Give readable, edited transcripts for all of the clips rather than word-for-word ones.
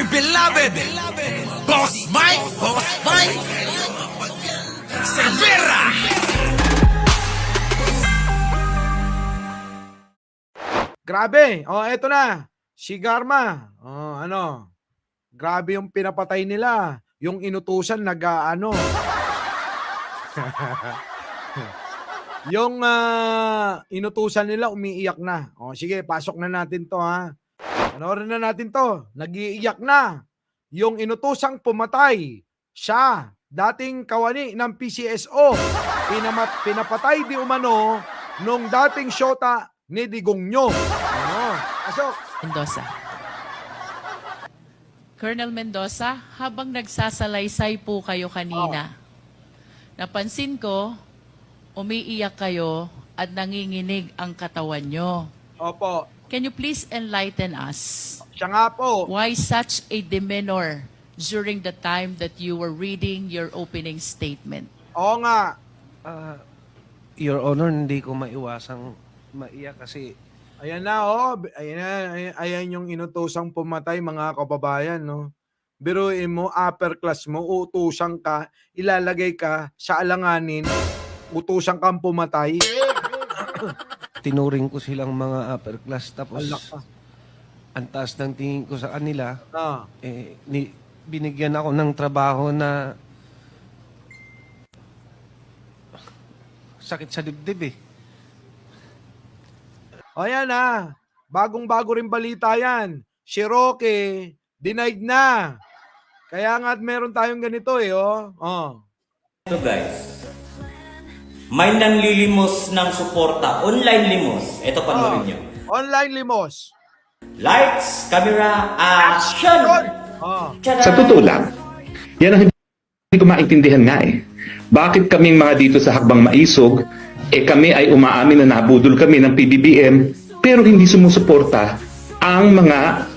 beloved Boss Mike Cervera. Grabe. Oh, eto na. Si Garma. Oh, ano? Grabe yung pinapatay nila. Yung inutusan nag-ano. Yung inutusan nila umiiyak na. Oh, sige, pasok na natin 'to ha. Panoorin na natin 'to. Nag-iiyak na. Yung inutusang pumatay. Siya, dating kawani ng PCSO. Pinapatay di umano nung dating syota ni Digongyo. Oh, pasok. Mendoza. Colonel Mendoza, habang nagsasalaysay po kayo kanina, napansin ko, umiiyak kayo at nanginginig ang katawan nyo. Opo. Can you please enlighten us? Siya nga po. Why such a demeanor during the time that you were reading your opening statement? Oo nga. Your Honor, hindi ko maiwasang maiyak kasi Ayan na, oh. Ayan na, ayan yung inutusang pumatay, mga kababayan, no? Biruin mo, upper class mo, utusan ka, ilalagay ka sa alanganin, utusan kang pumatay. tinuring ko silang mga upper class. Tapos, Alak ka. ang taas ng tingin ko sa kanila, Ah. binigyan ako ng trabaho na sakit sa dibdib eh. O yan na, bagong-bago rin balita yan. Si Roque, denied na. Kaya nga meron tayong ganito eh, oh. Oh. Ito guys, may nanlilimos ng suporta, online limos. Ito panoorin nyo. Online limos. Lights, camera, action! Oh. Sa totoo lang, yan ang hindi ko maintindihan nga eh. Bakit kaming mga dito sa Hakbang Maisog, kami ay umaamin na nabudol kami ng PBBM, pero hindi sumusuporta ang mga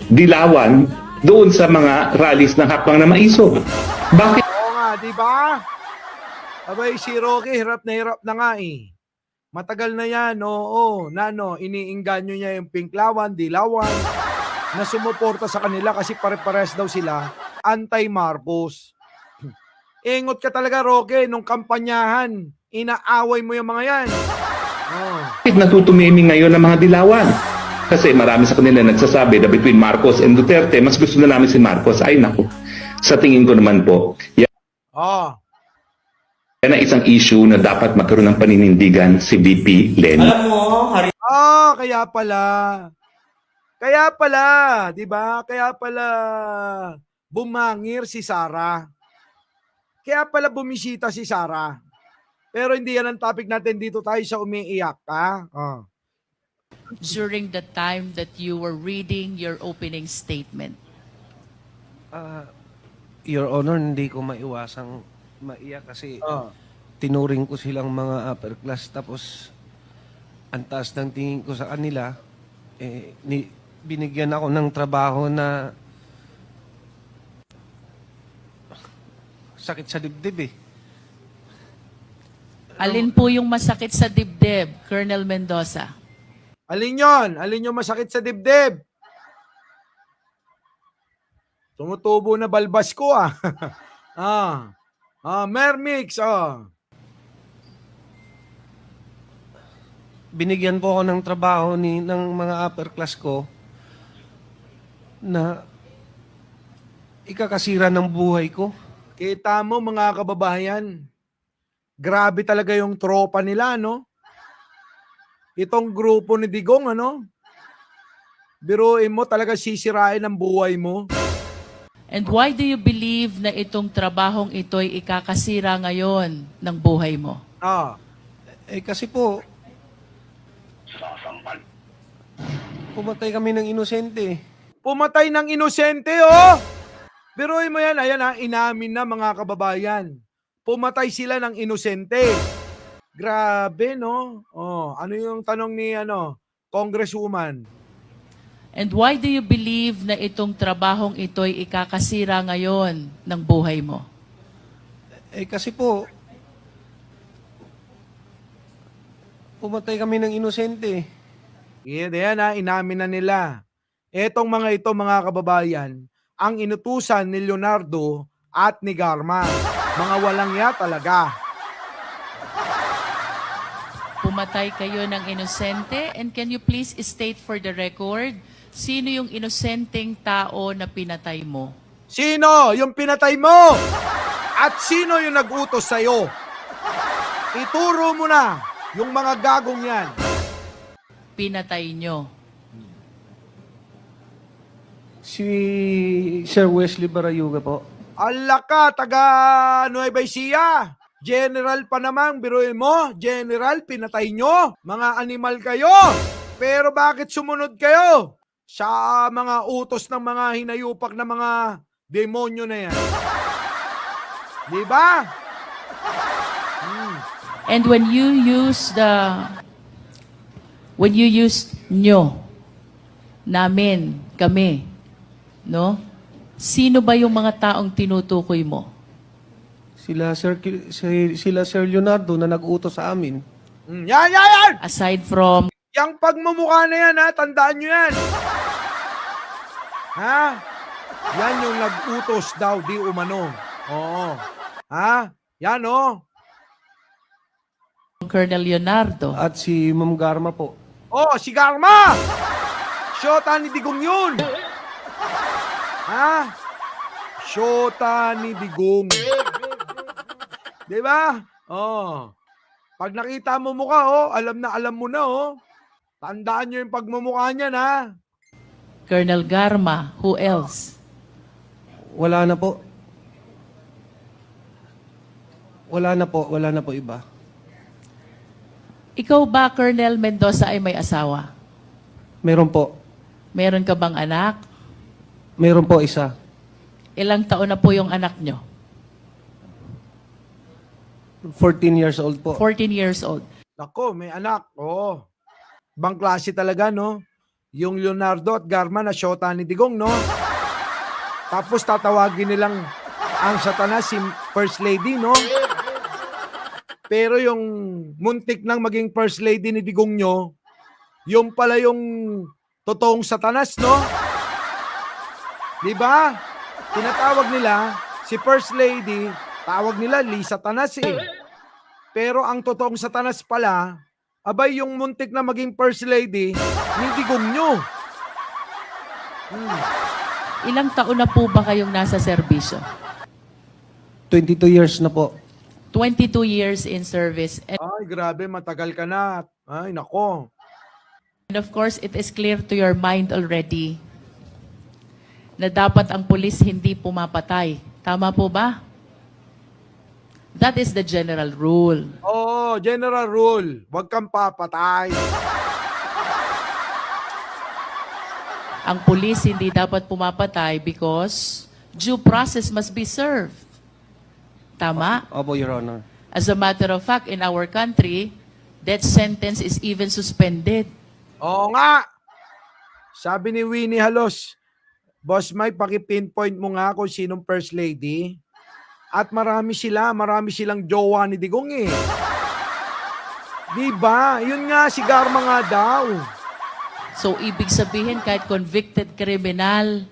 dilawan doon sa mga rallies ng Hakbang na Maisog. Bakit? Oo nga, di ba? Abay, si Roque, hirap na nga eh. Matagal na yan, oo. Iniingganyo niya yung Pinklawan, Dilawan, na sumuporta sa kanila kasi pare-pares daw sila anti-Marcos. Ingot ka talaga, Roque, nung kampanyahan. Inaaway mo yung mga yan. Oh. Bakit natutumimi ngayon ng mga dilawan? Kasi marami sa kanila nagsasabi na between Marcos and Duterte, mas gusto na namin si Marcos. Ay naku, sa tingin ko naman po, yan na isang issue na dapat magkaroon ng paninindigan si VP Leni. Alam mo, hari Kaya pala. Kaya pala, 'di ba? Kaya pala bumangir si Sara. Kaya pala bumisita si Sara. Pero hindi yan ang topic natin, dito tayo sa umiiyak, ha? Oh. During the time that you were reading your opening statement? Your Honor, hindi ko maiwasang maiyak kasi tinuring ko silang mga upper class. Tapos, ang taas ng tingin ko sa kanila, binigyan ako ng trabaho na sakit sa dibdib eh. Alin po yung masakit sa dibdib, Colonel Mendoza? Alin yon? Alin yung masakit sa dibdib? Tumutubo na balbas ko Mermix, Binigyan po ako ng trabaho ng mga upper class ko na ikakasira ng buhay ko. Kita mo, mga kababayan, grabe talaga yung tropa nila, no? Itong grupo ni Digong, biruin mo, talaga sisirain ang buhay mo. And why do you believe na itong trabahong ito'y ikakasira ngayon ng buhay mo? Kasi po, pumatay kami ng inosente. Pumatay ng inosente, oh! Biruin mo yan, ayan inamin na, mga kababayan. Pumatay sila ng inosente. Grabe, no? Ano yung tanong ni Congresswoman? And why do you believe na itong trabahong ito'y ikakasira ngayon ng buhay mo? Kasi po, pumatay kami ng inosente. Yan, inamin na nila. Etong mga ito, mga kababayan, ang inutusan ni Leonardo at ni Garma. Mga walang ya talaga. Pumatay kayo ng inosente? And can you please state for the record, sino yung inosenteng tao na pinatay mo? Sino yung pinatay mo? At sino yung nag-utos sa'yo? Ituro mo na yung mga gagong yan. Pinatay nyo. Si Sir Wesley Barayuga po. Ala ka, taga Nueva Ecija. General pa naman, biruin mo. General, pinatay nyo. Mga animal kayo. Pero bakit sumunod kayo sa mga utos ng mga hinayupak na mga demonyo na yan? Di ba? And when you use nyo, namin, kami, no? Sino ba yung mga taong tinutukoy mo? Sila Sir Leonardo na nag-utos sa amin. Yan! Aside from Yang pagmumukha na yan, ha? Tandaan nyo yan. Ha? Yan yung nag-utos daw, di umano. Oo. Ha? Yan, oh. Colonel Leonardo, At si Ma'am Garma po. Oh, si Garma! Shota ni Digong yun. Ha? Shota ni Digong. Diba? Oh. Pag nakita mo mukha, oh, alam na alam mo na, oh. Tandaan nyo yung pagmumukha niyan, ha? Colonel Garma, who else? Wala na po. Wala na po iba. Ikaw ba, Colonel Mendoza, ay may asawa? Meron po. Meron ka bang anak? Meron po isa. Ilang taon na po yung anak nyo? 14 years old po. 14 years old. Nako, may anak. Oh. Bang klase talaga, no? Yung Leonardo at Garma na shota ni Digong, no? Tapos tatawagin nilang ang Satanas si First Lady, no? Pero yung muntik nang maging First Lady ni Digong nyo, yung pala yung totoong Satanas, no? Diba? Tinatawag nila si First Lady, tawag nila Lee Satanas eh. Pero ang totoong Satanas pala, abay yung muntik na maging First Lady ni Digong nyo. Ilang taon na po ba kayong nasa serbisyo? 22 years na po. 22 years in service. Ay, grabe, matagal ka na. Ay, nako. And of course, it is clear to your mind already na dapat ang pulis hindi pumapatay. Tama po ba? That is the general rule. Oo, general rule. Huwag kang papatay. Ang pulis hindi dapat pumapatay because due process must be served. Tama? Opo, Your Honor. As a matter of fact, in our country, death sentence is even suspended. Oo nga. Sabi ni Winnie Halos, Boss Mike, paki-pinpoint mo nga kung sinong First Lady. At marami silang jowa ni Digong eh. Diba? Yun nga, si Garma nga daw. So, ibig sabihin, kahit convicted criminal,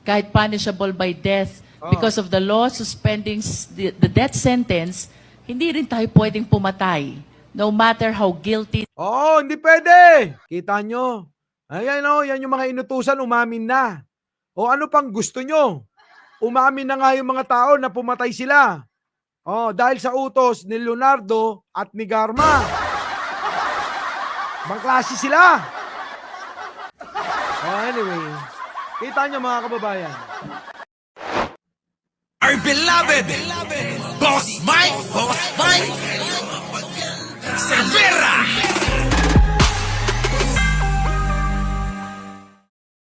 kahit punishable by death, because of the law suspending the death sentence, hindi rin tayo pwedeng pumatay, no matter how guilty. Oo, hindi pwede. Kita nyo. Ayan o, yan yung mga inutusan, umamin na. O ano pang gusto nyo? Umamin na nga yung mga tao na pumatay sila. Oh, dahil sa utos ni Leonardo at ni Garma. Bang klase sila. Oh, anyway. Kita nyo mga kababayan. Our beloved Boss Mike, Boss Mike.